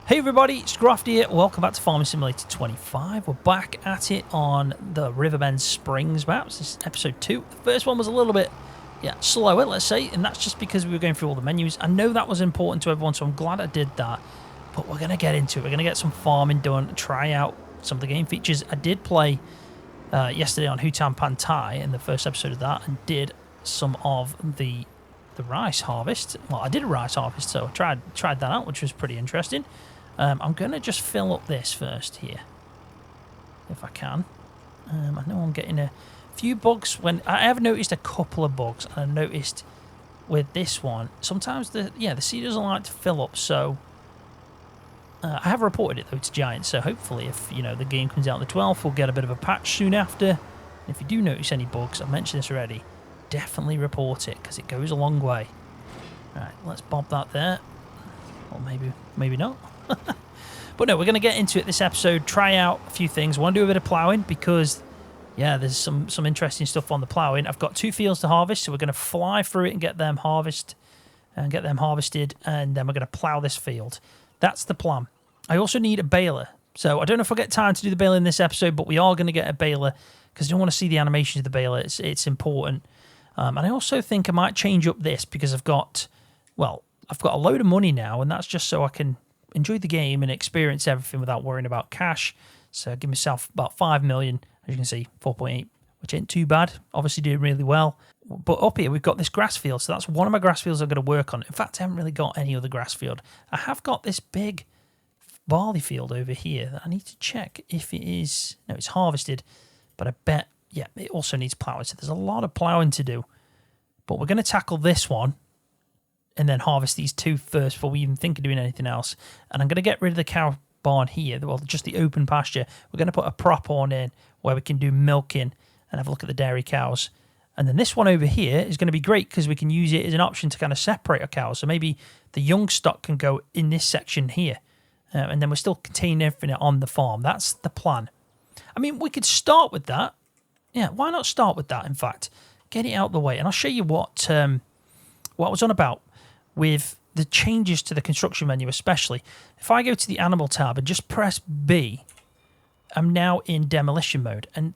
Hey everybody, Scroft here. Welcome back to Farming Simulator 25. We're back at it on the Riverbend Springs maps. This is episode 2. The first one was a little bit, slower, let's say, and that's just because we were going through all the menus. I know that was important to everyone, so I'm glad I did that. But we're going to get into it. We're going to get some farming done, try out some of the game features. I did play yesterday on Hutan Pantai in the first episode of that and did some of the rice harvest. Well, I did a rice harvest, so I tried that out, which was pretty interesting. I'm going to just fill up this first here, if I can. I know I'm getting a few bugs. When I have noticed a couple of bugs, and I noticed with this one, sometimes the seed doesn't like to fill up, so I have reported it, though, to Giant, so hopefully if, the game comes out on the 12th, we'll get a bit of a patch soon after. And if you do notice any bugs, I've mentioned this already, definitely report it, because it goes a long way. Right, let's bob that there. Or maybe not. But no, we're going to get into it this episode, try out a few things. I want to do a bit of ploughing because, there's some interesting stuff on the ploughing. I've got 2 fields to harvest, so we're going to fly through it and get them harvested, and then we're going to plough this field. That's the plan. I also need a baler, so I don't know if I'll get time to do the baler in this episode, but we are going to get a baler because I don't want to see the animations of the baler. It's important. And I also think I might change up this because I've got a load of money now, and that's just so I can enjoy the game and experience everything without worrying about cash. So I give myself about 5 million, as you can see, 4.8, which ain't too bad. Obviously doing really well. But up here we've got this grass field, so that's one of my grass fields I'm going to work on. In fact, I haven't really got any other grass field. I have got this big barley field over here that I need to check if it is... No, it's harvested, but I bet, it also needs ploughing. So there's a lot of ploughing to do. But we're going to tackle this one and then harvest these 2 first before we even think of doing anything else. And I'm going to get rid of the cow barn here, well, just the open pasture. We're going to put a prop on in where we can do milking and have a look at the dairy cows. And then this one over here is going to be great because we can use it as an option to kind of separate our cows. So maybe the young stock can go in this section here. And then we're still containing everything on the farm. That's the plan. I mean, we could start with that. Yeah, why not start with that, in fact? Get it out of the way. And I'll show you what I was on about with the changes to the construction menu, especially. If I go to the animal tab and just press B, I'm now in demolition mode. And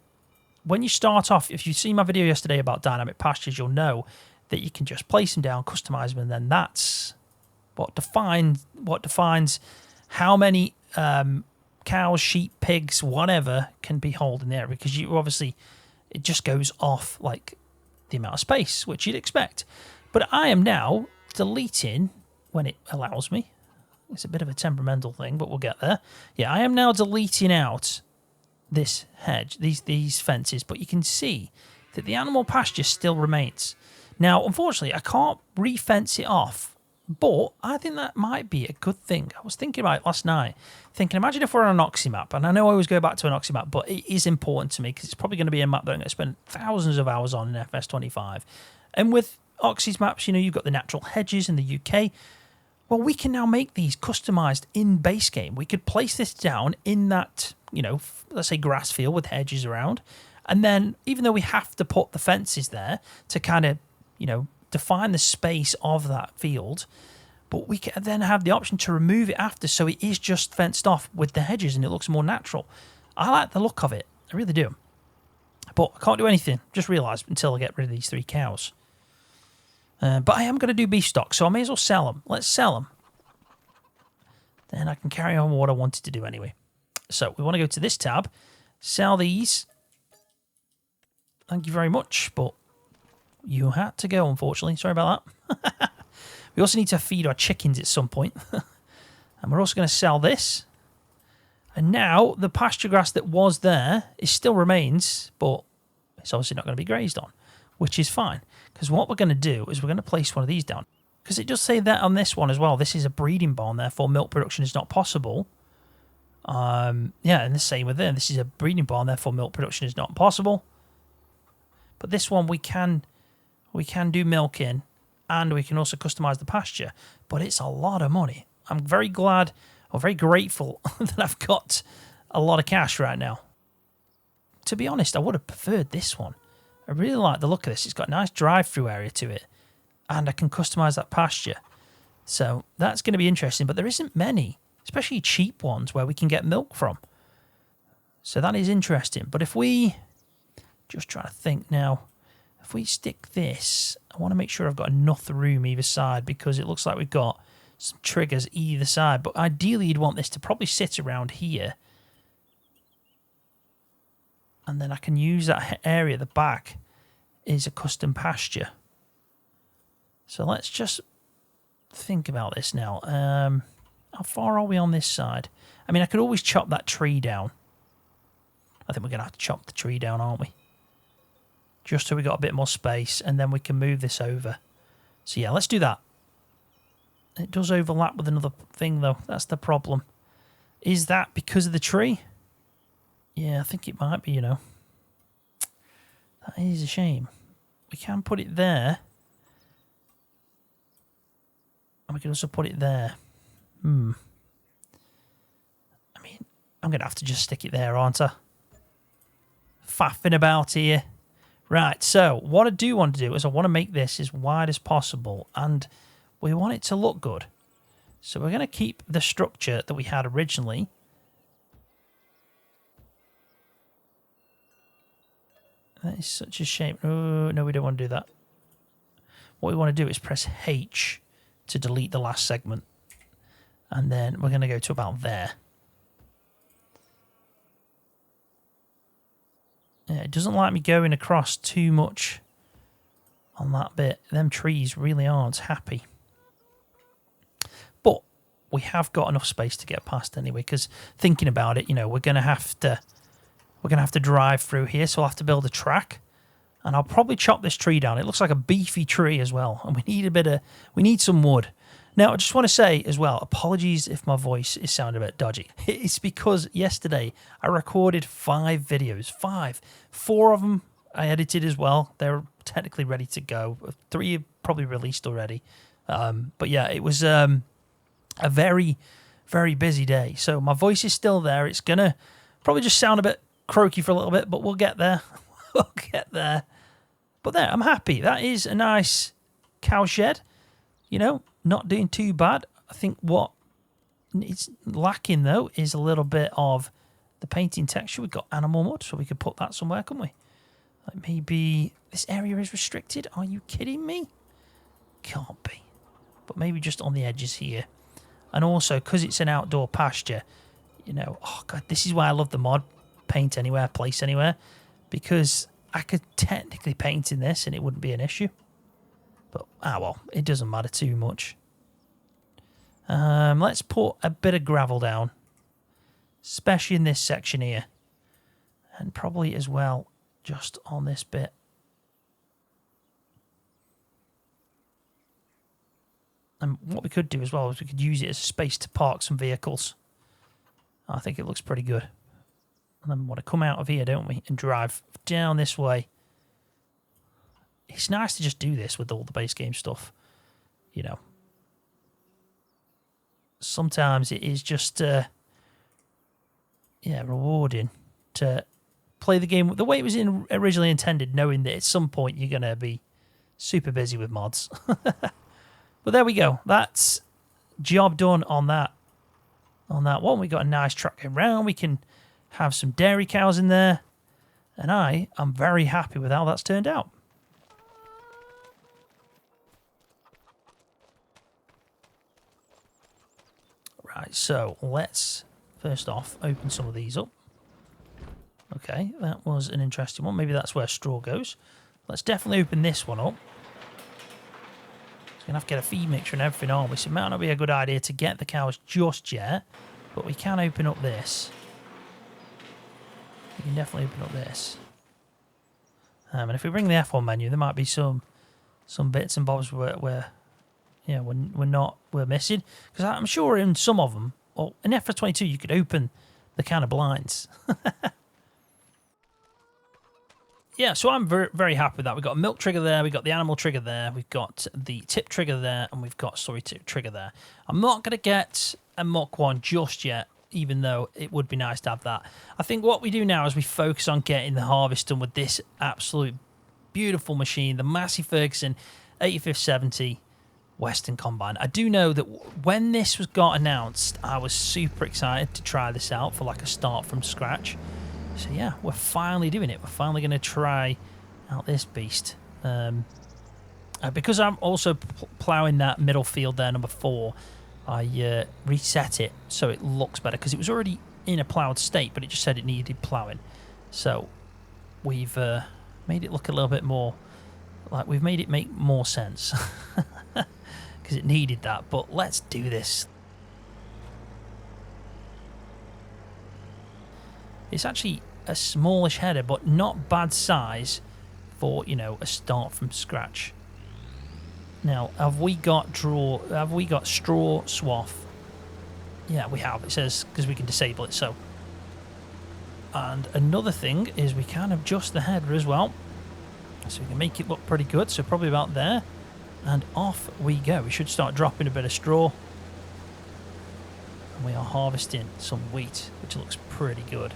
when you start off, if you've seen my video yesterday about dynamic pastures, you'll know that you can just place them down, customize them, and then that's what defines how many cows, sheep, pigs, whatever can be held in there. Because you obviously, it just goes off like the amount of space, which you'd expect. But I am now deleting when it allows me. It's a bit of a temperamental thing, but we'll get there. Yeah, I am now deleting out this hedge, these fences, but you can see that the animal pasture still remains. Now, unfortunately, I can't re-fence it off, but I think that might be a good thing. I was thinking about it last night, thinking, imagine if we're on an Oxy map, and I know I always go back to an Oxy map, but it is important to me because it's probably going to be a map that I'm going to spend thousands of hours on in FS25. And with Oxy's maps, you've got the natural hedges in the UK. Well, we can now make these customized in base game. We could place this down in that, let's say grass field with hedges around. And then even though we have to put the fences there to kind of, define the space of that field, but we can then have the option to remove it after so it is just fenced off with the hedges and it looks more natural. I like the look of it. I really do. But I can't do anything. Just realised until I get rid of these 3 cows. But I am going to do beef stock, so I may as well sell them. Let's sell them. Then I can carry on with what I wanted to do anyway. So we want to go to this tab, sell these. Thank you very much, but you had to go, unfortunately. Sorry about that. We also need to feed our chickens at some point. And we're also going to sell this. And now the pasture grass that was there, it still remains, but it's obviously not going to be grazed on, which is fine. Because what we're going to do is we're going to place one of these down. Because it does say that on this one as well. This is a breeding barn, therefore milk production is not possible. And the same with them. This is a breeding barn, therefore milk production is not possible. But this one we can do milk in, and we can also customize the pasture. But it's a lot of money. I'm very glad, or very grateful that I've got a lot of cash right now. To be honest, I would have preferred this one. I really like the look of this. It's got a nice drive-through area to it. And I can customize that pasture. So that's going to be interesting. But there isn't many. especially cheap ones where we can get milk from. So that is interesting. But if we, just try to think now, if we stick this, I want to make sure I've got enough room either side because it looks like we've got some triggers either side. But ideally you'd want this to probably sit around here. And then I can use that area at the back is a custom pasture. So let's just think about this now. How far are we on this side? I mean, I could always chop that tree down. I think we're going to have to chop the tree down, aren't we? Just so we got a bit more space, and then we can move this over. So yeah, let's do that. It does overlap with another thing, though. That's the problem. Is that because of the tree? Yeah, I think it might be, you know. That is a shame. We can put it there. And we can also put it there. I mean, I'm going to have to just stick it there, aren't I? Faffing about here. Right, so what I do want to do is I want to make this as wide as possible. And we want it to look good. So we're going to keep the structure that we had originally. That is such a shame. Oh, no, we don't want to do that. What we want to do is press H to delete the last segment. And then we're going to go to about there. Yeah, it doesn't like me going across too much on that bit. Them trees really aren't happy. But we have got enough space to get past anyway, because thinking about it, you know, we're going to have to drive through here, so I'll have to build a track. And I'll probably chop this tree down. It looks like a beefy tree as well. And we need some wood. Now, I just want to say as well, apologies if my voice is sounding a bit dodgy. It's because yesterday I recorded 5 videos. 5. 4 of them I edited as well. They're technically ready to go. 3 are probably released already. But yeah, it was a very, very busy day. So my voice is still there. It's going to probably just sound a bit croaky for a little bit, but we'll get there. We'll get there. But there, I'm happy. That is a nice cow shed. You know, not doing too bad. I think what it's lacking, though, is a little bit of the painting texture. We've got animal mud, so we could put that somewhere, couldn't we? Like maybe this area is restricted. Are you kidding me? Can't be. But maybe just on the edges here. And also, because it's an outdoor pasture, you know, oh, God, this is why I love the mod. Paint anywhere, place anywhere. Because I could technically paint in this and it wouldn't be an issue. But, well, it doesn't matter too much. Let's put a bit of gravel down. Especially in this section here. And probably as well, just on this bit. And what we could do as well is we could use it as a space to park some vehicles. I think it looks pretty good. And then we want to come out of here, don't we? And drive down this way. It's nice to just do this with all the base game stuff. You know. Sometimes it is just, rewarding to play the game the way it was originally intended, knowing that at some point you're going to be super busy with mods. But there we go. That's job done on that. On that one, we got a nice track going round. We can have some dairy cows in there. And I am very happy with how that's turned out. Right, so let's first off open some of these up. Okay, that was an interesting one. Maybe that's where straw goes. Let's definitely open this one up. We're going to have to get a feed mixture and everything, aren't we? So it might not be a good idea to get the cows just yet. But we can open up this. We can definitely open up this. And if we bring the F1 menu, there might be some bits and bobs where we're missing. Because I'm sure in some of them, or in F22, you could open the kind of blinds. Yeah, so I'm very, very happy with that. We've got a milk trigger there, we've got the animal trigger there, we've got the tip trigger there, and we've got story tip trigger there. I'm not going to get a muck one just yet, even though it would be nice to have that. I think what we do now is we focus on getting the harvest done with this absolute beautiful machine, the Massey Ferguson 8570. Western Combine. I do know that when this got announced, I was super excited to try this out for like a start from scratch. So yeah, we're finally doing it. We're finally going to try out this beast. Because I'm also ploughing that middle field there, number 4, I reset it so it looks better because it was already in a ploughed state, but it just said it needed ploughing. So we've made it look a little bit more like we've made it make more sense because it needed that. But let's do this. It's actually a smallish header, but not bad size for, you know, a start from scratch. Now, have we got straw swath? Yeah, we have. It says because we can disable it. So, and another thing is we can adjust the header as well, so we can make it look pretty good. So probably about there, and off we go. We should start dropping a bit of straw, and we are harvesting some wheat, which looks pretty good.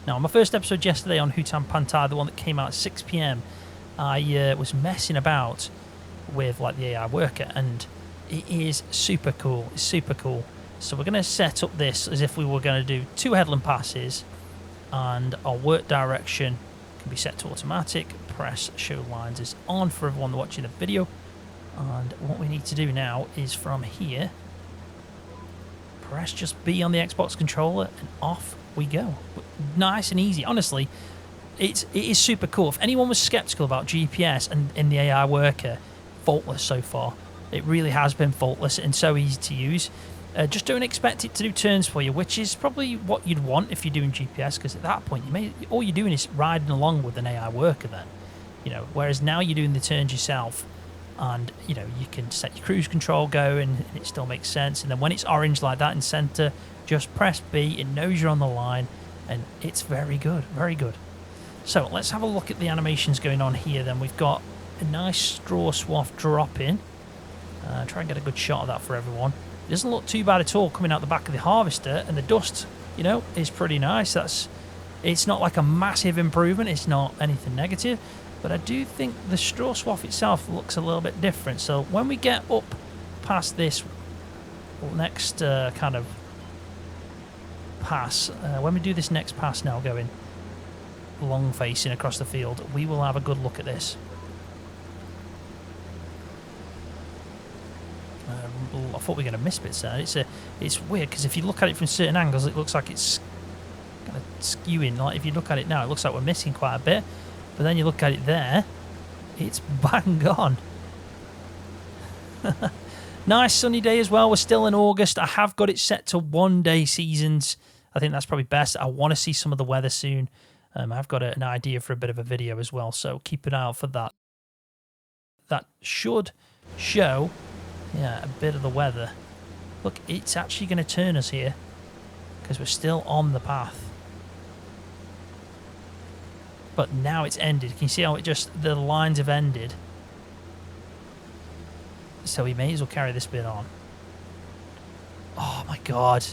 Now, on my first episode yesterday on Hutan Pantai, the one that came out at 6 PM, I was messing about with like the AI worker, and it is super cool. It's super cool. So we're going to set up this as if we were going to do 2 headland passes, and our work direction can be set to automatic. Press show lines is on for everyone watching the video. And what we need to do now is from here, press just B on the Xbox controller, and off we go. Nice and easy. Honestly, it is super cool. If anyone was skeptical about GPS and in the AI worker, faultless so far. It really has been faultless and so easy to use. Just don't expect it to do turns for you, which is probably what you'd want if you're doing GPS, because at that point all you're doing is riding along with an AI worker then. You know, whereas now you're doing the turns yourself, and you know, you can set your cruise control going and it still makes sense. And then when it's orange like that in center, just press B, it knows you're on the line, and it's very good, very good. So let's have a look at the animations going on here then. We've got a nice straw swath drop in. Try and get a good shot of that for everyone. It doesn't look too bad at all coming out the back of the harvester, and the dust, you know, is pretty nice. It's not like a massive improvement, it's not anything negative, but I do think the straw swath itself looks a little bit different. So when we get up past this next kind of pass, when we do this next pass now going long facing across the field, we will have a good look at this. I thought we were going to miss bits there. It's weird because if you look at it from certain angles, it looks like it's kind of skewing. Like if you look at it now, it looks like we're missing quite a bit, but then you look at it there, it's bang on. Nice sunny day as well. We're still in August. I have got it set to 1-day seasons. I think that's probably best. I want to see some of the weather soon. I've got an idea for a bit of a video as well, so keep an eye out for that. That should show, yeah, a bit of the weather. Look, it's actually going to turn us here because we're still on the path. But now it's ended. Can you see how the lines have ended? So we may as well carry this bit on. Oh my God.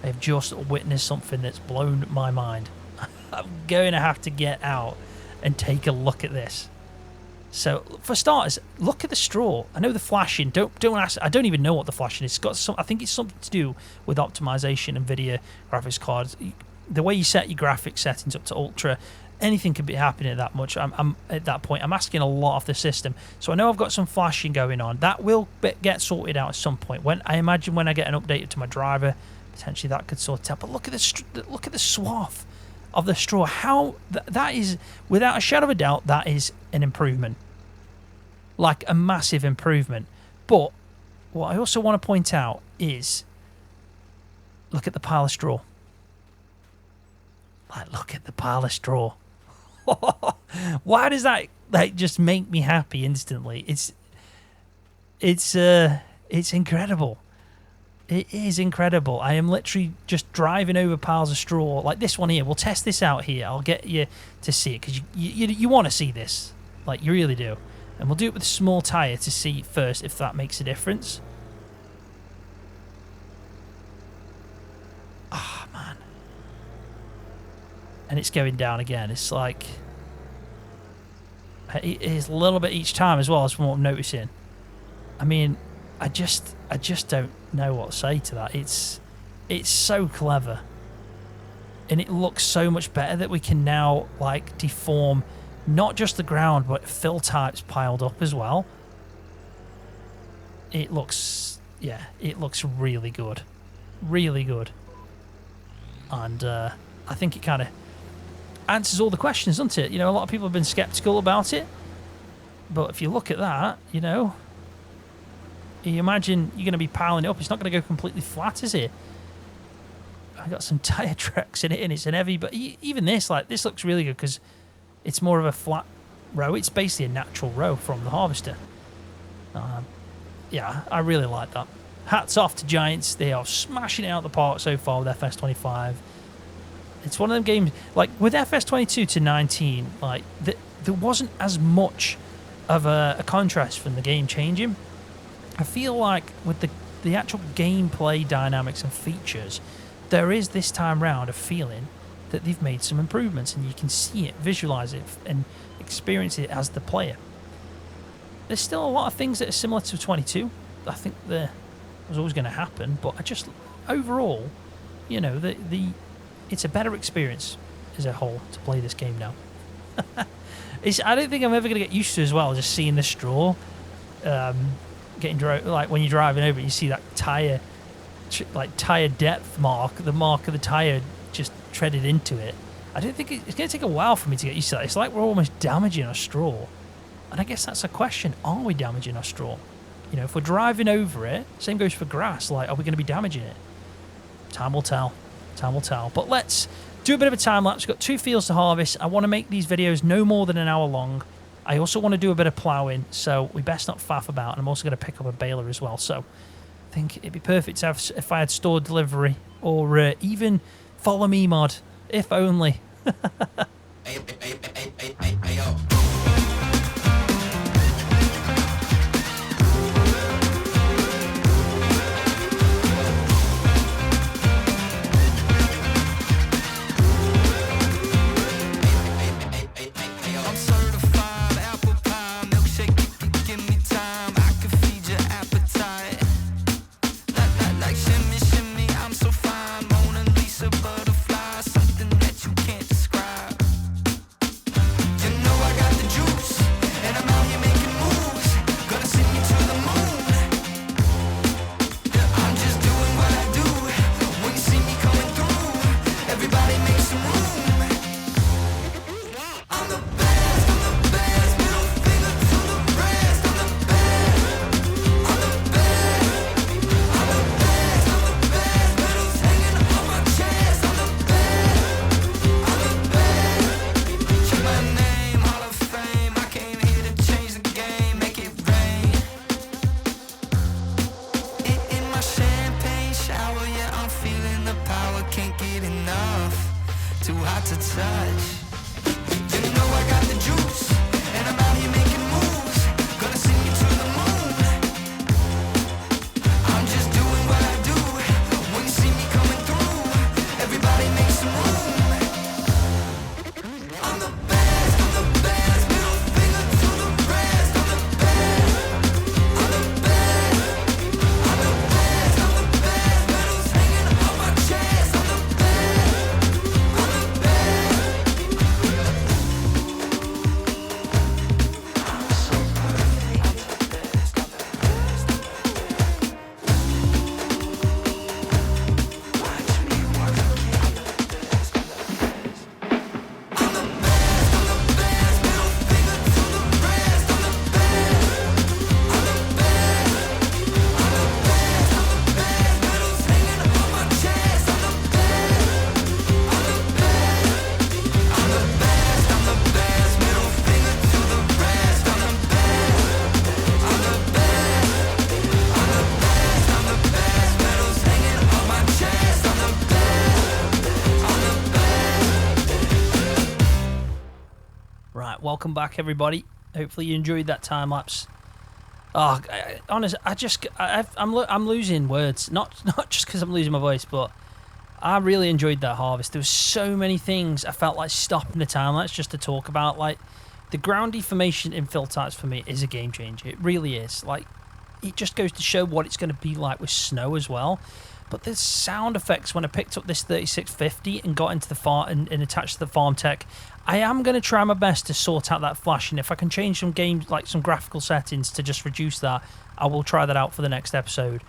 I have just witnessed something that's blown my mind. I'm going to have to get out and take a look at this. So for starters, look at the straw. I know the flashing. Don't ask. I don't even know what the flashing is. It's got some. I think it's something to do with optimization and NVIDIA graphics cards. The way you set your graphics settings up to ultra, anything could be happening at that much. I'm at that point. I'm asking a lot of the system. So I know I've got some flashing going on. That will get sorted out at some point. When I imagine when I get an update to my driver, potentially that could sort out. But look at the swath of the straw. How that is, without a shadow of a doubt, that is an improvement. Like a massive improvement. But what I also want to point out is, look at the pile of straw. Like, look at the pile of straw. Why does that just make me happy instantly? It's incredible. It is incredible. I am literally just driving over piles of straw like this one here. We'll test this out here. I'll get you to see it because you want to see this. Like, you really do. And we'll do it with a small tyre to see first if that makes a difference. Ah, oh, man. And it's going down again. It's like, It is a little bit each time as well, as from what I'm noticing. I mean, I just don't know what to say to that. It's so clever, and it looks so much better that we can now like deform not just the ground but fill types piled up as well. It looks really good, and I think it kind of answers all the questions, doesn't it? You know, a lot of people have been skeptical about it, but if you look at that, you know, you imagine you're going to be piling it up. It's not going to go completely flat, is it? I got some tire tracks in it, and it's an heavy. But even this, like, this looks really good because it's more of a flat row. It's basically a natural row from the harvester. Yeah, I really like that. Hats off to Giants. They are smashing it out of the park so far with FS25. It's one of them games, like with FS22 to 19, like there wasn't as much of a contrast from the game changing. I feel like with the actual gameplay dynamics and features, there is this time round a feeling that they've made some improvements, and you can see it, visualize it, and experience it as the player. There's still a lot of things that are similar to 22. I think there was always going to happen, but I just overall, you know, it's a better experience as a whole to play this game now. I don't think I'm ever going to get used to as well, just seeing the straw, like when you're driving over it, you see that tire depth mark, the mark of the tire just treaded into it. I don't think it's going to take a while for me to get used to that. It's like we're almost damaging our straw. And I guess that's a question. Are we damaging our straw? You know, if we're driving over it, same goes for grass. Like, are we going to be damaging it? Time will tell. Time will tell. But let's do a bit of a time lapse. We've got 2 fields to harvest. I want to make these videos no more than an hour long. I also want to do a bit of ploughing, so we best not faff about. And I'm also going to pick up a baler as well. So I think it'd be perfect to have if I had stored delivery or even follow me mod, if only. Welcome back, everybody. Hopefully you enjoyed that time lapse. Oh, honestly, I'm losing words. Not just because I'm losing my voice, but I really enjoyed that harvest. There was so many things I felt like stopping the time lapse just to talk about. Like The ground deformation in fill types for me is a game changer. It really is. Like, it just goes to show what it's going to be like with snow as well. But the sound effects, when I picked up this 3650 and got into the farm and attached to the farm tech, I am going to try my best to sort out that flashing. If I can change some games, like some graphical settings to just reduce that, I will try that out for the next episode.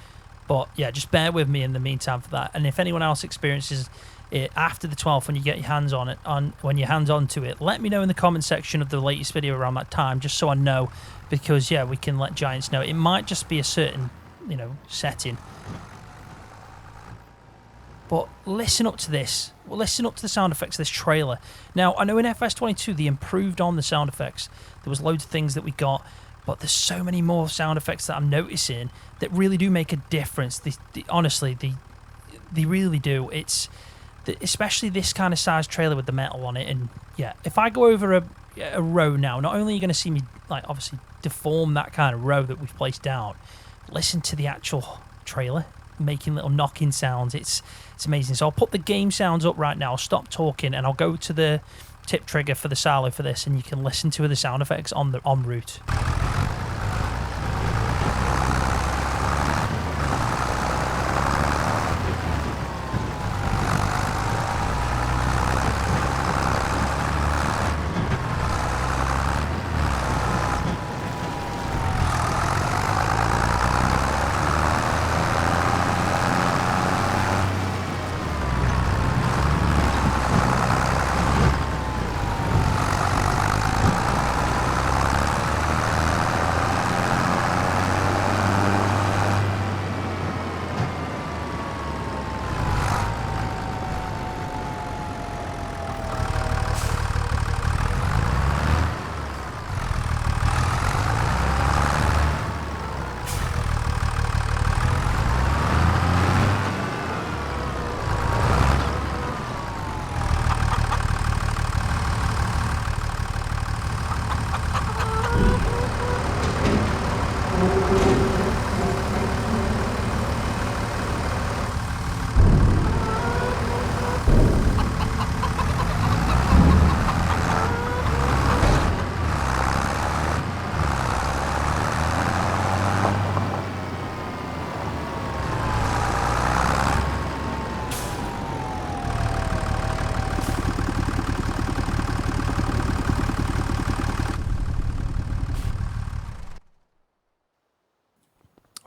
But yeah, just bear with me in the meantime for that. And if anyone else experiences it after the 12th, when you get your hands on it, when your hands onto it, let me know in the comment section of the latest video around that time, just so I know. Because yeah, we can let Giants know. It might just be a certain, setting. But listen up to this. Well, listen up to the sound effects of this trailer. Now, I know in FS22 they improved on the sound effects. There was loads of things that we got, but there's so many more sound effects that I'm noticing that really do make a difference. Honestly, they really do. Especially this kind of size trailer with the metal on it. And yeah, if I go over a row now, not only are you going to see me, like, obviously deform that kind of row that we've placed down, listen to the actual trailer making little knocking sounds. It's amazing. So I'll put the game sounds up right now. I'll stop talking and I'll go to the tip trigger for the silo for this, and you can listen to the sound effects en route.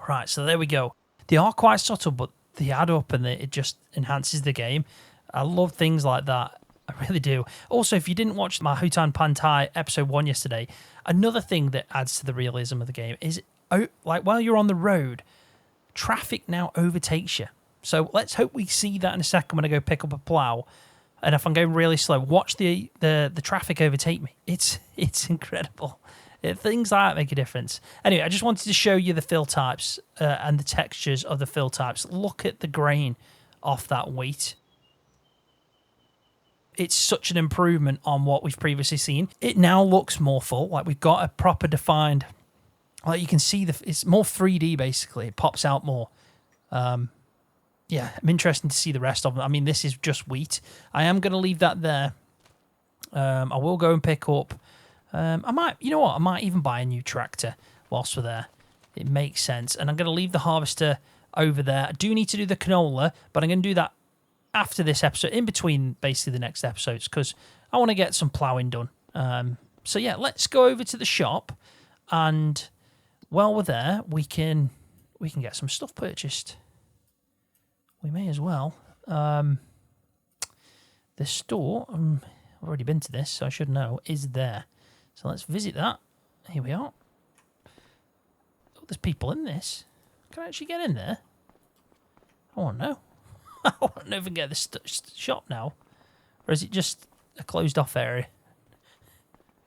Right, so there we go. They are quite subtle, but they add up and it just enhances the game. I love things like that. I really do. Also, if you didn't watch my Hutan Pantai episode 1 yesterday, another thing that adds to the realism of the game is, like, while you're on the road, traffic now overtakes you. So let's hope we see that in a second when I go pick up a plough. And if I'm going really slow, watch the traffic overtake me. It's incredible. Things like that make a difference. Anyway, I just wanted to show you the fill types and the textures of the fill types. Look at the grain off that wheat. It's such an improvement on what we've previously seen. It now looks more full. Like, we've got a proper defined, like, you can see it's more 3D basically. It pops out more. Yeah, I'm interested to see the rest of them. I mean, this is just wheat. I am going to leave that there. I will go and pick up. I might even buy a new tractor whilst we're there. It makes sense. And I'm going to leave the harvester over there. I do need to do the canola, but I'm going to do that after this episode, in between basically the next episodes, because I want to get some ploughing done. So yeah, let's go over to the shop, and while we're there, we can get some stuff purchased. We may as well. The store, I've already been to this, so I should know, is there. So let's visit that. Here we are. Oh, there's people in this. Can I actually get in there? I want to know. I want to know if I can get this shop now. Or is it just a closed off area?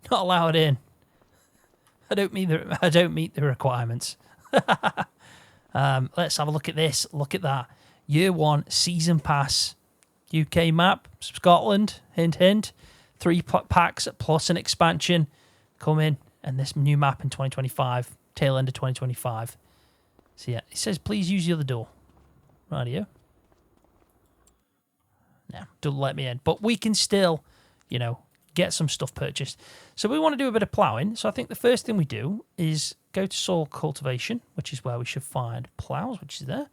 Not allowed in. I don't meet the requirements. Let's have a look at this. Look at that. Year 1 season pass. UK map. Scotland. Hint, hint. 3 packs plus an expansion coming, and this new map in 2025, tail end of 2025. So yeah, it says please use the other door. Right here. No, don't let me in. But we can still, get some stuff purchased. So we want to do a bit of ploughing. So I think the first thing we do is go to soil cultivation, which is where we should find ploughs, which is there,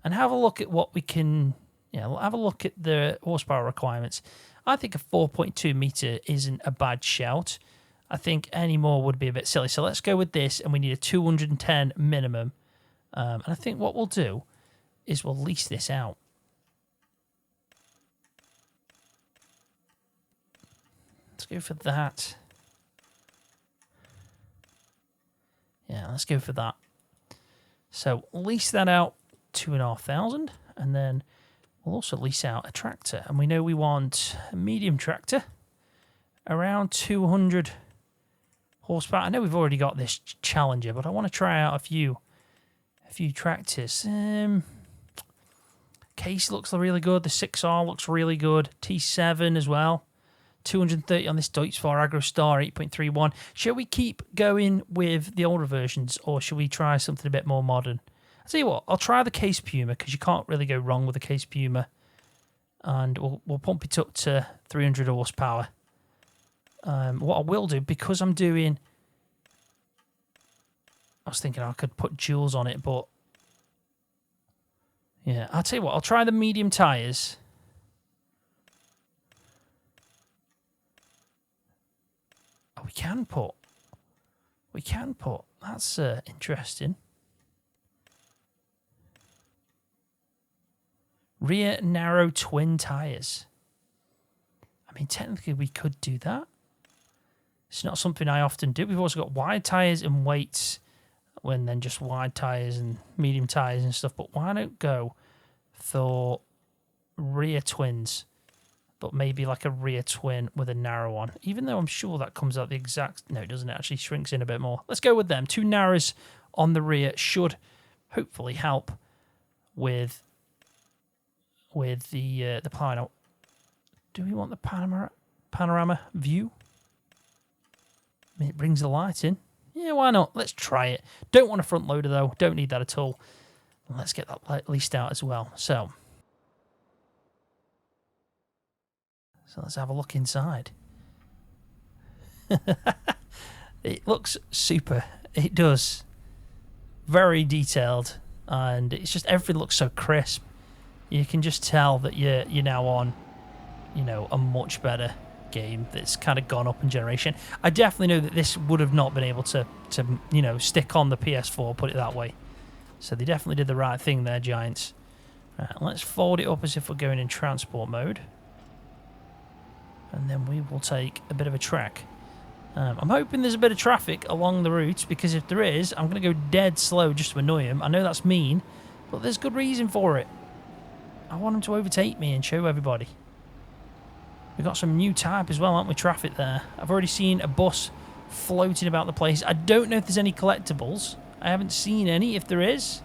and have a look at what we can, have a look at the horsepower requirements. I think a 4.2 meter isn't a bad shout. I think any more would be a bit silly. So let's go with this, and we need a 210 minimum. And I think what we'll do is we'll lease this out. Let's go for that. Yeah, let's go for that. So lease that out 2,500, and then we'll also lease out a tractor. And we know we want a medium tractor, around 200 horsepower. I know we've already got this Challenger, but I want to try out a few tractors. Case looks really good. The 6R looks really good. T7 as well. 230 on this Deutz-Fahr AgroStar 8.31. Shall we keep going with the older versions, or should we try something a bit more modern? I'll tell you what, I'll try the Case Puma, because you can't really go wrong with the Case Puma. And we'll pump it up to 300 horsepower. What I will do, because I'm doing... I was thinking I could put duals on it, but... Yeah, I'll tell you what, I'll try the medium tyres. Oh, we can put. That's interesting. Rear narrow twin tyres. I mean, technically we could do that. It's not something I often do. We've also got wide tyres and weights, when then just wide tyres and medium tyres and stuff. But why not go for rear twins, but maybe like a rear twin with a narrow one? Even though I'm sure that comes out the exact... No, it doesn't. It actually shrinks in a bit more. Let's go with them. 2 narrows on the rear should hopefully help with the ploughing. Do we want the panorama view? I mean, it brings the light in. Yeah, why not? Let's try it. Don't want a front loader, though. Don't need that at all. Let's get that leased out as well. So let's have a look inside. It looks super. It does. Very detailed. And it's just, everything looks so crisp. You can just tell that you're now on, a much better game that's kind of gone up in generation. I definitely know that this would have not been able to stick on the PS4, put it that way. So they definitely did the right thing there, Giants. Right, let's fold it up as if we're going in transport mode. And then we will take a bit of a trek. I'm hoping there's a bit of traffic along the route, because if there is, I'm going to go dead slow just to annoy him. I know that's mean, but there's good reason for it. I want him to overtake me and show everybody. We've got some new type as well, haven't we? Traffic there. I've already seen a bus floating about the place. I don't know if there's any collectibles. I haven't seen any. If there is,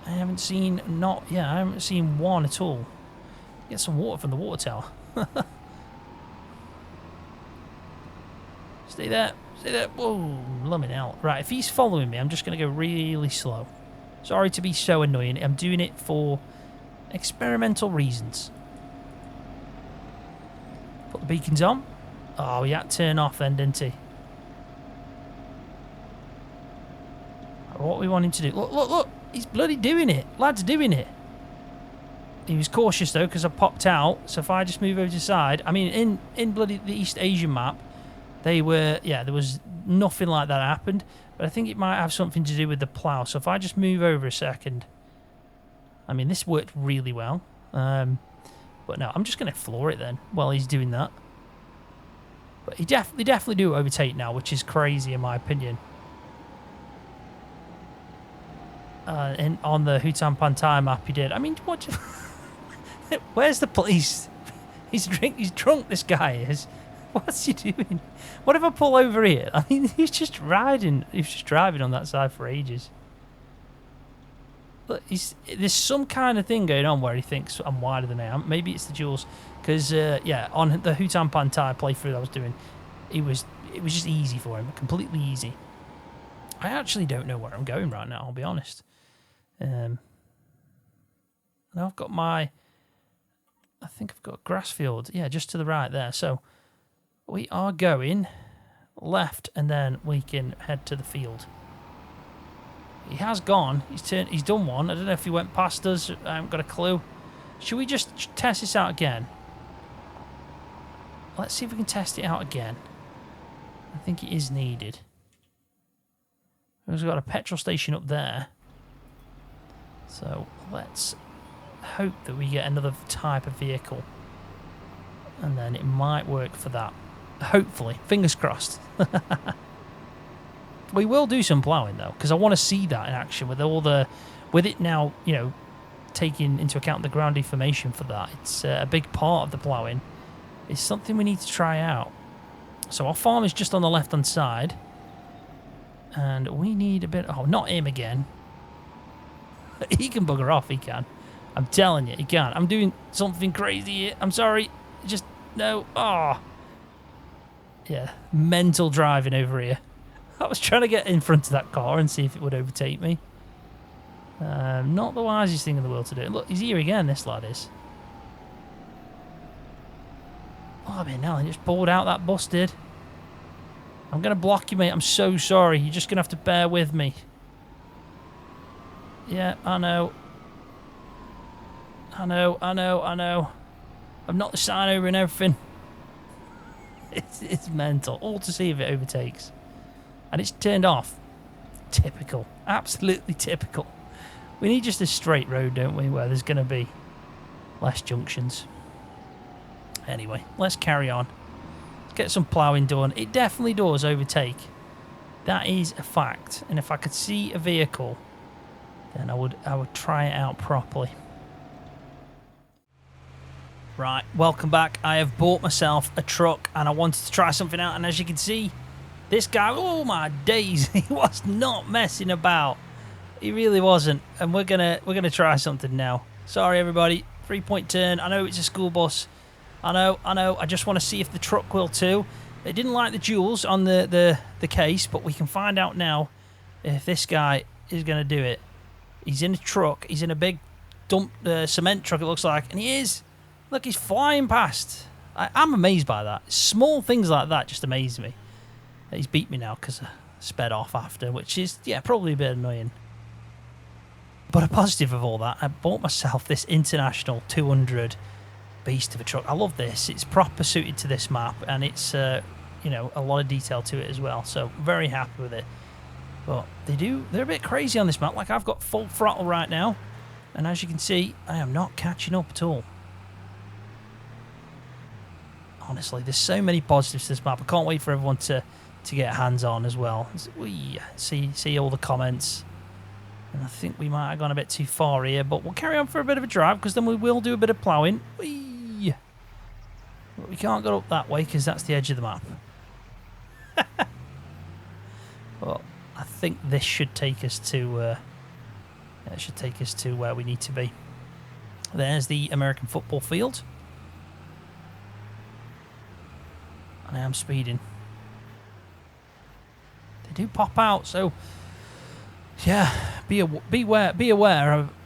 I haven't seen I haven't seen one at all. Get some water from the water tower. Stay there. Stay there. Whoa, lumming out. Right, if he's following me, I'm just going to go really slow. Sorry to be so annoying. I'm doing it for experimental reasons. Put the beacons on. Oh, he had to turn off then, didn't he? What we want him to do. Look, look, look. He's bloody doing it. Lad's doing it. He was cautious, though, because I popped out. So if I just move over to the side... I mean, in bloody the East Asian map, they were... Yeah, there was nothing like that happened. But I think it might have something to do with the plough. So if I just move over a second... I mean, this worked really well. But no, I'm just going to floor it then while he's doing that. But he definitely do overtake now, which is crazy in my opinion. And on the Hutan Pantai map he did. I mean, what? Where's the police? He's drunk, this guy is. What's he doing? What if I pull over here? I mean, he's just riding. He's just driving on that side for ages. But there's some kind of thing going on where he thinks I'm wider than I am. Maybe it's the duals. Because, yeah, on the Hutan Pantai playthrough I was doing, it was just easy for him. Completely easy. I actually don't know where I'm going right now, I'll be honest. Now I've got my... I think I've got a grass field. Yeah, just to the right there. So we are going left, and then we can head to the field. He has gone. He's done one. I don't know if he went past us. I haven't got a clue. Should we just test this out again? Let's see if we can test it out again. I think it is needed. We've got a petrol station up there. So let's hope that we get another type of vehicle. And then it might work for that. Hopefully. Fingers crossed. We will do some ploughing though, because I want to see that in action with it now, you know, taking into account the ground deformation for that. It's a big part of the ploughing. It's something we need to try out. So our farm is just on the left hand side. And we need a bit... Oh, not him again. He can bugger off, he can. I'm telling you, he can. I'm doing something crazy here. I'm sorry. Just, no. Oh. Yeah, mental driving over here. I was trying to get in front of that car and see if it would overtake me. Not the wisest thing in the world to do. Look, he's here again, this lad is. Oh, I mean, now he just pulled out that busted. I'm going to block you, mate. I'm so sorry. You're just going to have to bear with me. Yeah, I know. I know. I've knocked the sign over and everything. It's mental. All to see if it overtakes. And it's turned off. Typical. Absolutely typical. We need just a straight road, don't we, where there's going to be less junctions. Anyway, let's carry on. Let's get some ploughing done. It definitely does overtake. That is a fact. And if I could see a vehicle, then I would try it out properly. Right, welcome back. I have bought myself a truck and I wanted to try something out. And as you can see, this guy, oh my days, he was not messing about. He really wasn't. And we're gonna try something now. Sorry everybody, 3-point turn. I know it's a school bus. I know. I just want to see if the truck will too. It didn't like the jewels on the case, but we can find out now if this guy is going to do it. He's in a truck. He's in a big dump cement truck, it looks like. And he is. Look, he's flying past. I'm amazed by that. Small things like that just amaze me. He's beat me now because I sped off after, which is, yeah, probably a bit annoying. But a positive of all that, I bought myself this International 200 beast of a truck. I love this. It's proper suited to this map, and it's you know, a lot of detail to it as well. So very happy with it. But they're a bit crazy on this map. Like, I've got full throttle right now, and as you can see, I am not catching up at all. Honestly, there's so many positives to this map. I can't wait for everyone to get hands on as well. We see all the comments. And I think we might have gone a bit too far here, but we'll carry on for a bit of a drive because then we will do a bit of ploughing. Whee! But we can't go up that way because that's the edge of the map. Well, I think this should take us to where we need to be. There's the American football field. And I am speeding. They do pop out, so yeah, be aware.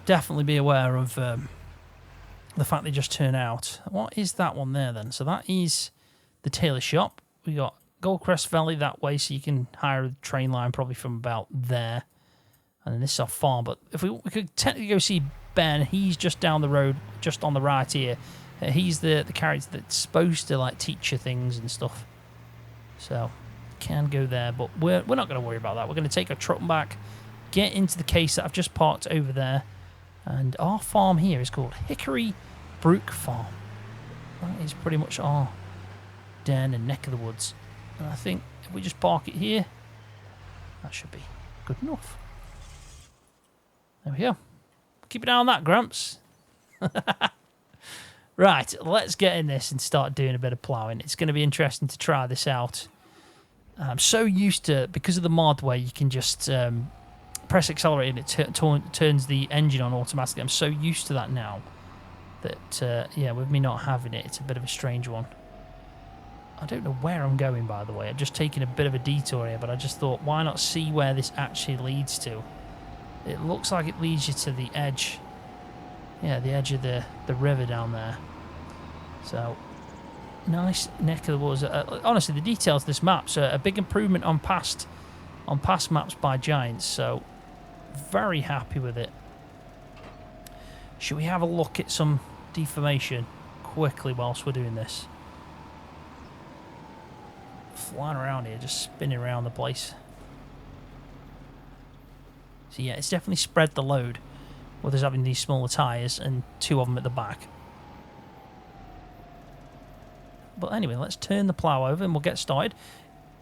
Definitely be aware of the fact they just turn out. What is that one there then? So that is the tailor shop. We got Goldcrest Valley that way, so you can hire a train line probably from about there. And then this is our farm. But if we could technically go see Ben, he's just down the road, just on the right here. He's the character that's supposed to like teach you things and stuff. So can go there, but we're not going to worry about that. We're going to take our truck back, get into the case that I've just parked over there, and our farm here is called Hickory Brook Farm. That is pretty much our den and neck of the woods. And I think if we just park it here, that should be good enough. There we go. Keep an eye on that, Gramps. Right, let's get in this and start doing a bit of ploughing. It's going to be interesting to try this out. I'm so used to, because of the mod where you can just press accelerator and it turns the engine on automatically. I'm so used to that now that, yeah, with me not having it, it's a bit of a strange one. I don't know where I'm going, by the way. I'm just taking a bit of a detour here, but I just thought, why not see where this actually leads to? It looks like it leads you to the edge. Yeah, the edge of the river down there. So, nice neck of the woods. Honestly, the details of this map's a big improvement on past maps by Giants, so very happy with it. Should we have a look at some deformation quickly whilst we're doing this? Flying around here, just spinning around the place. So yeah, it's definitely spread the load with us having these smaller tyres and 2 of them at the back. But anyway, let's turn the plough over and we'll get started.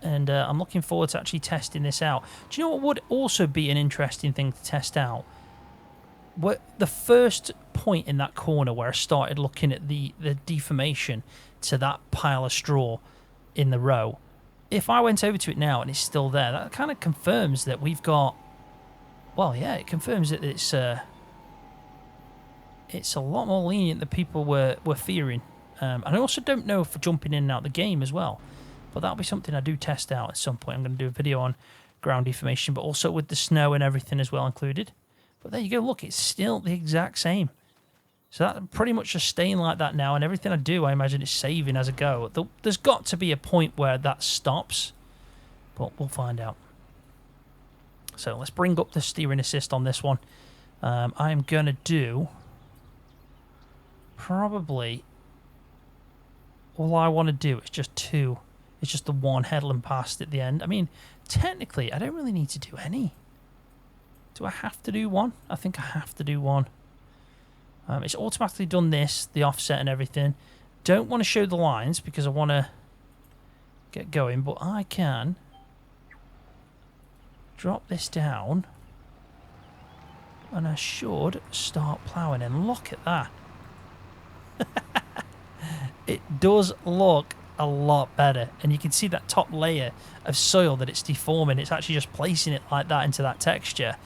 And I'm looking forward to actually testing this out. Do you know what would also be an interesting thing to test out? The first point in that corner where I started looking at the deformation to that pile of straw in the row, if I went over to it now and it's still there, that kind of confirms that we've got, well, yeah, it confirms that it's a lot more lenient than people were fearing. And I also don't know for jumping in and out the game as well, but that'll be something I do test out at some point. I'm going to do a video on ground deformation, but also with the snow and everything as well included. But there you go, look, it's still the exact same. So that's pretty much just staying like that now, and everything I do, I imagine it's saving as I go. There's got to be a point where that stops, but we'll find out. So let's bring up the steering assist on this one. I'm going to do probably, all I want to do is just 2. It's just the 1 headland past at the end. I mean, technically, I don't really need to do any. Do I have to do 1? I think I have to do 1. It's automatically done this, the offset and everything. Don't want to show the lines because I want to get going, but I can drop this down and I should start ploughing. And look at that. It does look a lot better, and you can see that top layer of soil that it's deforming. It's actually just placing it like that into that texture.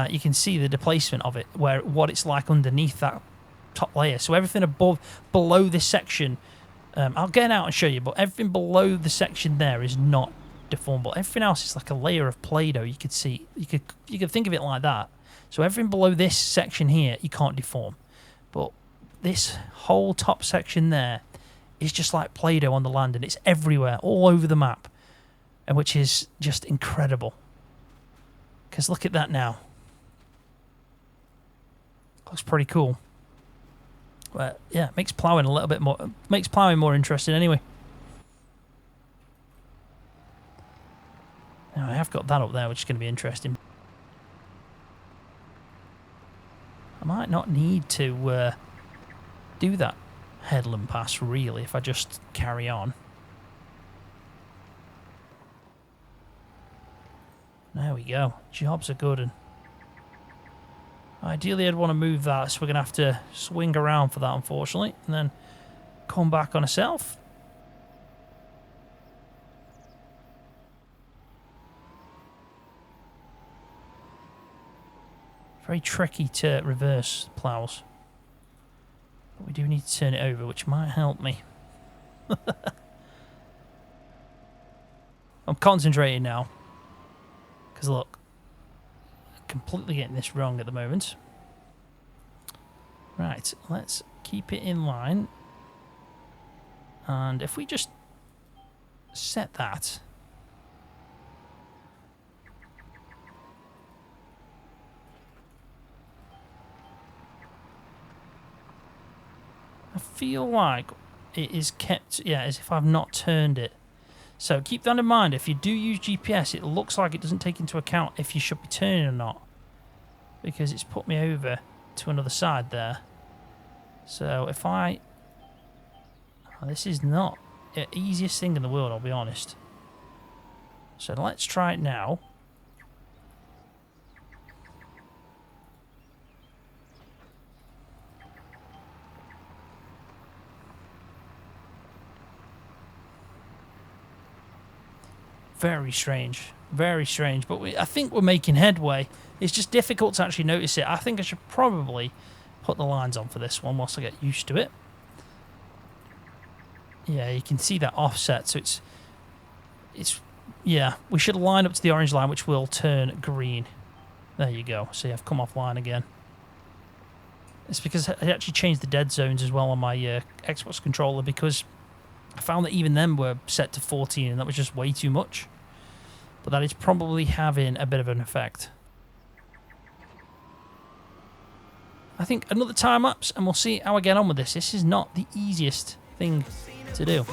You can see the displacement of it, what it's like underneath that top layer. So everything below this section, I'll get out and show you, but everything below the section there is not deformable. Everything else is like a layer of Play-Doh. You could see, you could think of it like that. So everything below this section here, you can't deform, but this whole top section there is just like Play-Doh on the land, and it's everywhere, all over the map, and which is just incredible. Because look at that now. Looks pretty cool. But yeah, makes ploughing a little bit more, makes ploughing more interesting anyway. Now I have got that up there, which is going to be interesting. I might not need to do that headland pass really if I just carry on. There we go. Jobs are good, and ideally I'd want to move that, so we're going to have to swing around for that, unfortunately, and then come back on ourselves. Very tricky to reverse ploughs. But we do need to turn it over, which might help me. I'm concentrating now. Because look, I'm completely getting this wrong at the moment. Right, let's keep it in line. And if we just set that. I feel like it is kept, yeah, as if I've not turned it. So keep that in mind. If you do use GPS, it looks like it doesn't take into account if you should be turning or not, because it's put me over to another side there. So if I... Oh, this is not the easiest thing in the world, I'll be honest. So let's try it now. Very strange, but I think we're making headway. It's just difficult to actually notice it. I think I should probably put the lines on for this one whilst I get used to it. Yeah, you can see that offset, so it's yeah, we should line up to the orange line, which will turn green. There you go. See, I've come offline again. It's because I actually changed the dead zones as well on my Xbox controller, because I found that even them were set to 14 and that was just way too much. But that is probably having a bit of an effect. I think another time lapse and we'll see how I get on with this. This is not the easiest thing to do.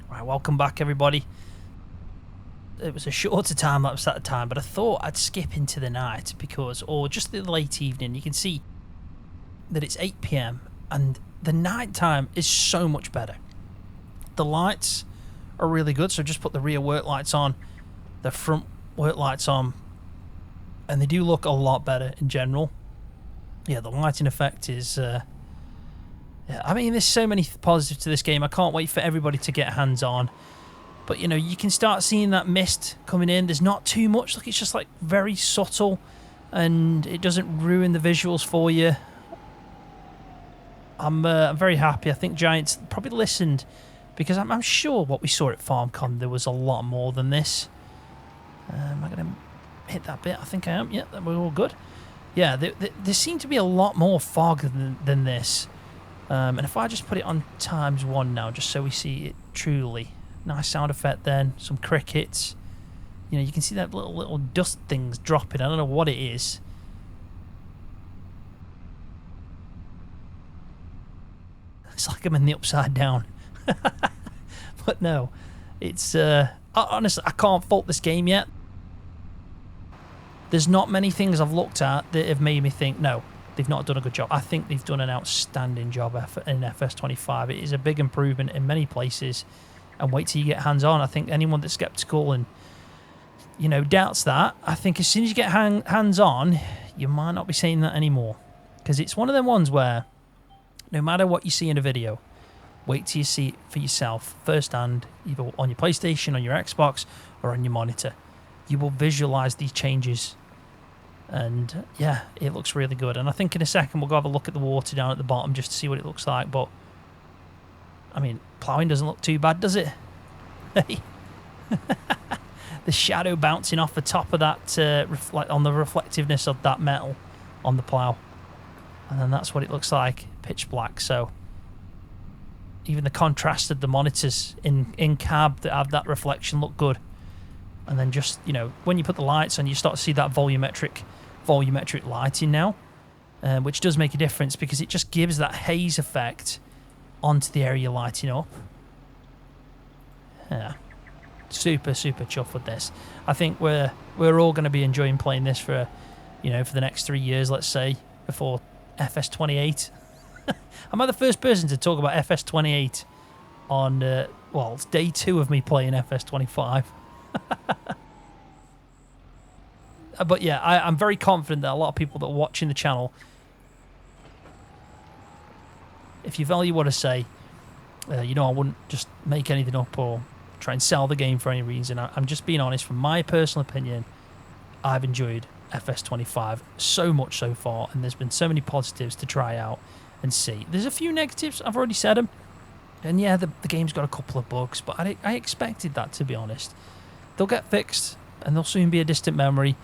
Right, welcome back everybody. It was a shorter time lapse at the time, but I thought I'd skip into the night because, or just the late evening. You can see that it's 8 PM and the night time is so much better. The lights are really good, so just put the rear work lights on, the front work lights on, and they do look a lot better in general. Yeah, the lighting effect is yeah, I mean, there's so many positives to this game. I can't wait for everybody to get hands on. But, you know, you can start seeing that mist coming in. There's not too much. Look, it's just, like, very subtle. And it doesn't ruin the visuals for you. I'm very happy. I think Giants probably listened. Because I'm sure what we saw at FarmCon, there was a lot more than this. Am I going to hit that bit? I think I am. Yeah, we're all good. Yeah, there seemed to be a lot more fog than this. And if I just put it on ×1 now, just so we see it truly. Nice sound effect then, some crickets. You know, you can see that little dust things dropping. I don't know what it is. It's like I'm in the upside down. But no, it's... honestly, I can't fault this game yet. There's not many things I've looked at that have made me think, no, they've not done a good job. I think they've done an outstanding job in FS25. It is a big improvement in many places. And wait till you get hands-on. I think anyone that's skeptical and, you know, doubts that, I think as soon as you get hands-on, you might not be saying that anymore. Because it's one of them ones where, no matter what you see in a video, wait till you see it for yourself firsthand, either on your PlayStation, on your Xbox, or on your monitor. You will visualize these changes. And, yeah, it looks really good. And I think in a second we'll go have a look at the water down at the bottom just to see what it looks like. But, I mean, ploughing doesn't look too bad, does it? Hey. The shadow bouncing off the top of that, on the reflectiveness of that metal on the plough. And then that's what it looks like, pitch black. So even the contrast of the monitors in cab that have that reflection look good. And then just, you know, when you put the lights on, you start to see that volumetric lighting now, which does make a difference because it just gives that haze effect onto the area you're lighting up. Yeah, super chuffed with this. I think we're all going to be enjoying playing this for, you know, for the next 3 years, let's say, before FS28. Am I the first person to talk about FS28 on well, it's day 2 of me playing FS25. But yeah, I'm very confident that a lot of people that are watching the channel, if you value what I say, you know, I wouldn't just make anything up or try and sell the game for any reason. I'm just being honest. From my personal opinion, I've enjoyed FS25 so much so far, and there's been so many positives to try out and see. There's a few negatives, I've already said them, and yeah, the game's got a couple of bugs, but I expected that, to be honest. They'll get fixed, and they'll soon be a distant memory.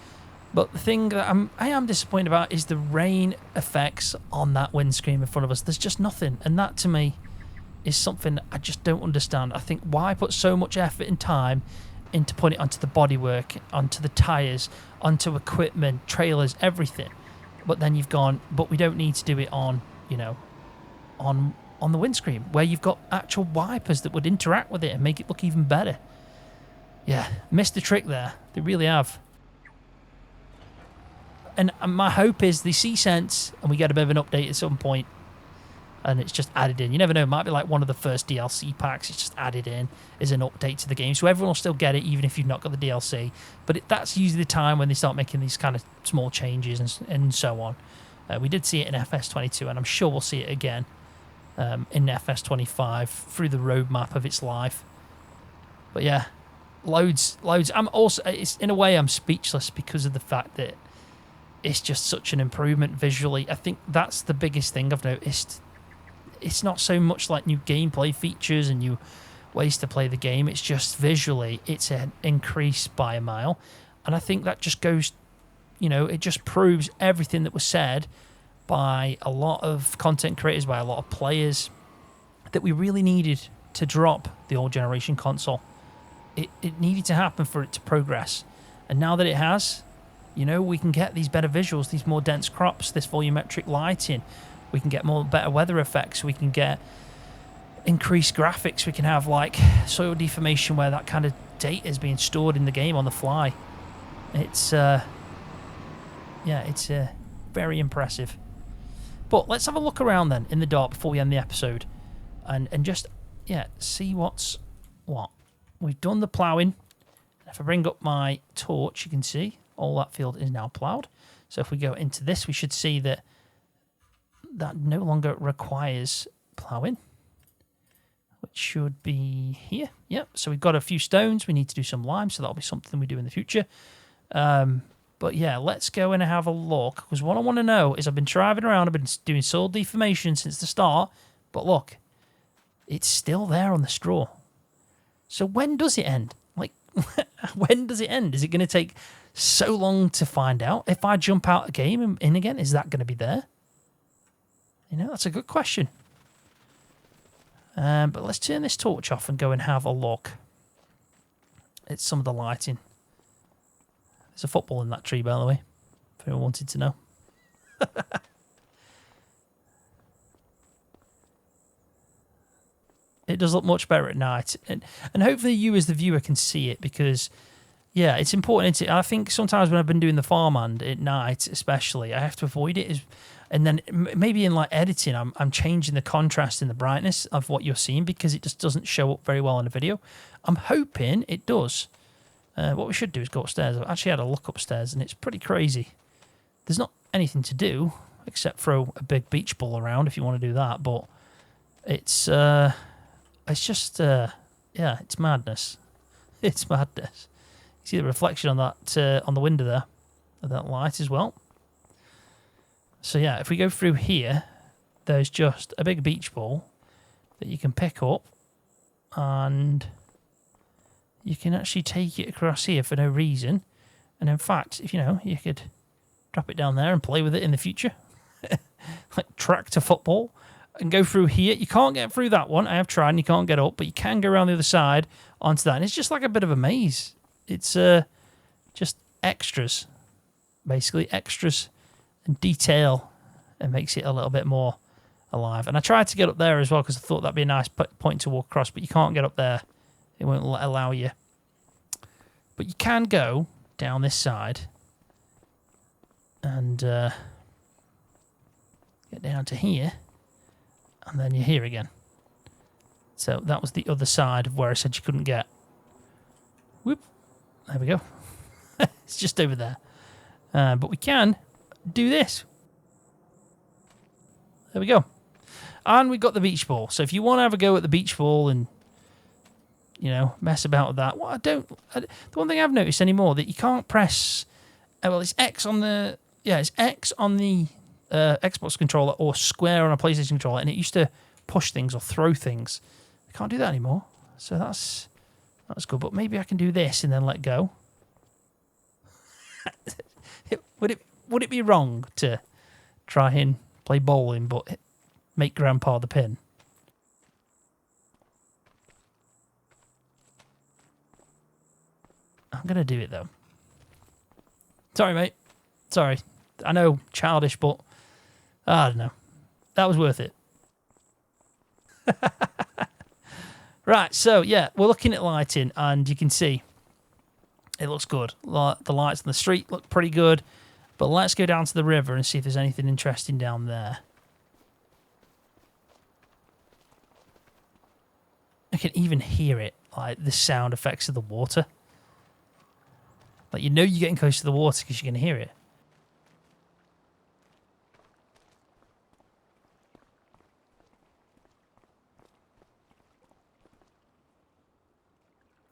But the thing that I am disappointed about is the rain effects on that windscreen in front of us. There's just nothing, and that to me is something I just don't understand. I think why put so much effort and time into putting it onto the bodywork, onto the tyres, onto equipment, trailers, everything. But then you've gone, but we don't need to do it on, you know, on the windscreen, where you've got actual wipers that would interact with it and make it look even better. Yeah, missed the trick there. They really have. And my hope is they see sense and we get a bit of an update at some point and it's just added in. You never know, it might be like one of the first DLC packs. It's just added in as an update to the game. So everyone will still get it even if you've not got the DLC. But that's usually the time when they start making these kind of small changes and so on. We did see it in FS22 and I'm sure we'll see it again in FS25 through the roadmap of its life. But yeah, loads. I'm also, it's in a way I'm speechless because of the fact that it's just such an improvement visually. I think that's the biggest thing I've noticed. It's not so much like new gameplay features and new ways to play the game. It's just visually, it's an increase by a mile. And I think that just goes, you know, it just proves everything that was said by a lot of content creators, by a lot of players, that we really needed to drop the old generation console. It needed to happen for it to progress. And now that it has, you know, we can get these better visuals, these more dense crops, this volumetric lighting. We can get better weather effects. We can get increased graphics. We can have like soil deformation where that kind of data is being stored in the game on the fly. It's very impressive. But let's have a look around then in the dark before we end the episode, and just see what's what. We've done the ploughing. If I bring up my torch, you can see all that field is now ploughed. So if we go into this, we should see that no longer requires ploughing, which should be here. Yep. So we've got a few stones. We need to do some lime, so that'll be something we do in the future. But yeah, let's go and have a look, because what I want to know is I've been driving around, I've been doing soil deformation since the start, but look, it's still there on the straw. So when does it end? Like, when does it end? Is it going to take so long to find out? If I jump out a game and in again, is that going to be there? You know, that's a good question. But let's turn this torch off and go and have a look at some of the lighting. There's a football in that tree, by the way, if anyone wanted to know. It does look much better at night. And hopefully you as the viewer can see it, because, yeah, it's important. I think sometimes when I've been doing the farmhand at night especially, I have to avoid it. And then maybe in like editing, I'm changing the contrast and the brightness of what you're seeing because it just doesn't show up very well in the video. I'm hoping it does. What we should do is go upstairs. I've actually had a look upstairs and it's pretty crazy. There's not anything to do except throw a big beach ball around if you want to do that. But it's just, it's madness. It's madness. You see the reflection on that, on the window there, of that light as well. So yeah, if we go through here, there's just a big beach ball that you can pick up, and you can actually take it across here for no reason. And in fact, if you could drop it down there and play with it in the future, like tractor football, and go through here. You can't get through that one. I have tried and you can't get up, but you can go around the other side onto that. And it's just like a bit of a maze. It's just extras, basically extras and detail. It makes it a little bit more alive. And I tried to get up there as well because I thought that'd be a nice point to walk across, but you can't get up there. It won't allow you. But you can go down this side and get down to here. And then you're here again. So that was the other side of where I said you couldn't get. Whoop. There we go. It's just over there. But we can do this. There we go. And we got the beach ball. So if you want to have a go at the beach ball and, mess about with that. Well, the one thing I've noticed anymore that you can't press. It's X on the. Yeah, it's X on the Xbox controller or square on a PlayStation controller, and it used to push things or throw things. I can't do that anymore, so that's good. But maybe I can do this and then let go. Would it be wrong to try and play bowling but make Grandpa the pin? I'm going to do it, though. Sorry, mate. Sorry. I know, childish, but I don't know. That was worth it. Right, so, yeah, we're looking at lighting, and you can see it looks good. The lights on the street look pretty good, but let's go down to the river and see if there's anything interesting down there. I can even hear it, like the sound effects of the water. Like, you know you're getting close to the water because you can hear it.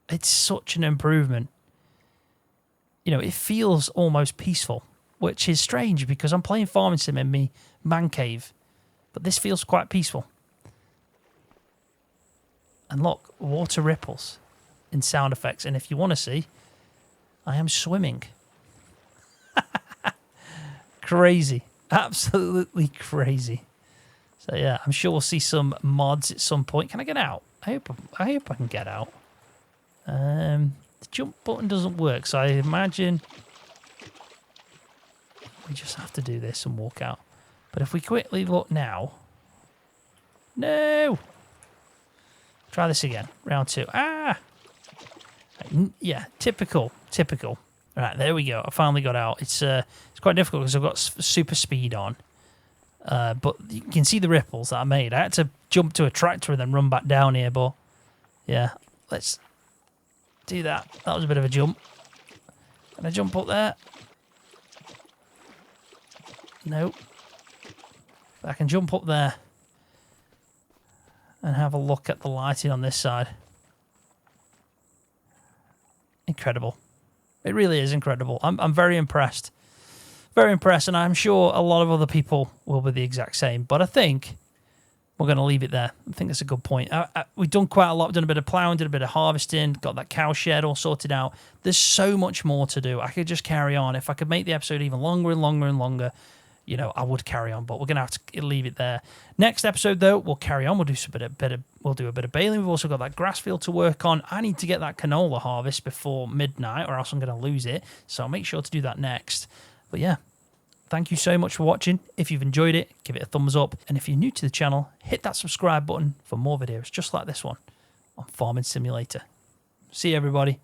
It's such an improvement. You know, it feels almost peaceful, which is strange because I'm playing Farming Sim in me man cave, but this feels quite peaceful. And look, water ripples in sound effects. And if you want to see, I am swimming. Crazy. Absolutely crazy. So, yeah, I'm sure we'll see some mods at some point. Can I get out? I hope I can get out. The jump button doesn't work, so I imagine we just have to do this and walk out. But if we quickly look now... No! Try this again. Round 2. Ah! Yeah, typical. Right, there we go. I finally got out. It's quite difficult because I've got super speed on. But you can see the ripples that I made. I had to jump to a tractor and then run back down here, but yeah, let's do that. That was a bit of a jump. Can I jump up there? Nope. I can jump up there and have a look at the lighting on this side. Incredible. It really is incredible. I'm very impressed. Very impressed, and I'm sure a lot of other people will be the exact same. But I think we're going to leave it there. I think that's a good point. We've done quite a lot. We've done a bit of ploughing, did a bit of harvesting, got that cow shed all sorted out. There's so much more to do. I could just carry on. If I could make the episode even longer and longer and longer, you know, I would carry on. But we're going to have to leave it there. Next episode, though, we'll carry on. We'll do we'll do a bit of baling. We've also got that grass field to work on. I need to get that canola harvest before midnight, or else I'm going to lose it. So I'll make sure to do that next. But yeah, thank you so much for watching. If you've enjoyed it, give it a thumbs up. And if you're new to the channel, hit that subscribe button for more videos just like this one on Farming Simulator. See you, everybody.